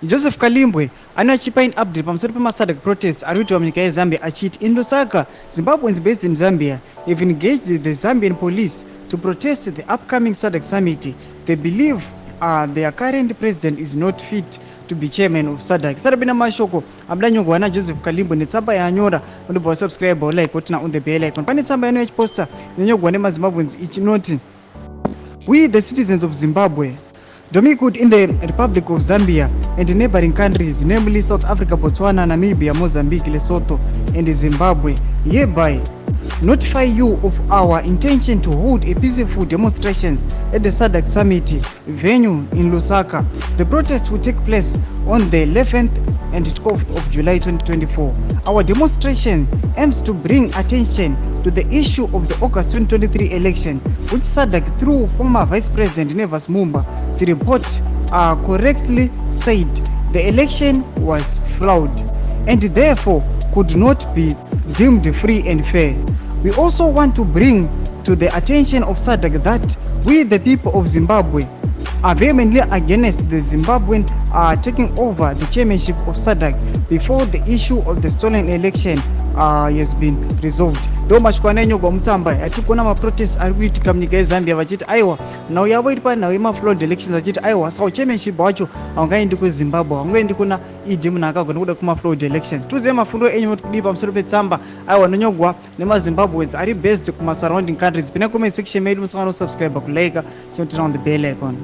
Joseph Kalimbwe anachipa in update pamusoro pema-SADC protests ari kuitwa munyika yeZambia achiti in Lusaka, Zimbabweans based in Zambia have engaged the Zambian police to protest the upcoming SADC summit. They believe their current president is not fit to be chairman of SADC. Sarabina mashoko amdanyongwa na Joseph Kalimbwe netsamba yanyora unobva subscribe or like otina on the bell icon. Pane tsamba yano yechiposta nyongwa nemaZimbabweans ichinoti, we the citizens of Zimbabwe domiciled in the Republic of Zambia and neighboring countries, namely South Africa, Botswana, Namibia, Mozambique, Lesotho, and Zimbabwe, hereby notify you of our intention to hold a peaceful demonstrations at the SADC summit venue in Lusaka. The protest will take place on the 11th and 12th of July 2024. Our demonstration aims to bring attention to the issue of the August 2023 election, which SADC, through former Vice President Nevas Mumba, report correctly said the election was flawed and therefore could not be deemed free and fair. We also want to bring to the attention of SADC that we, the people of Zimbabwe, are vehemently against the Zimbabwean taking over the chairmanship of SADC before the issue of the stolen election has been resolved. Ndo mashikwana enyo kwa mtsamba atikona ma protests ari kuitika munyika yeZambia vachiti aiwa nawo yavo iri nawo ima flawed elections vachiti aiwa sawo chairmanship wacho haungaendi kuZimbabwe, haungaendi kuna Mnangagwa nekuda kuma flawed elections. Tuzive mafundo enyu moti kudii pamusoro petsamba aiwa nonyogwa nemaZimbabweans ari based kuma surrounding countries. Pina comment section medu musangano subscribe kulike chinotina on the bell icon.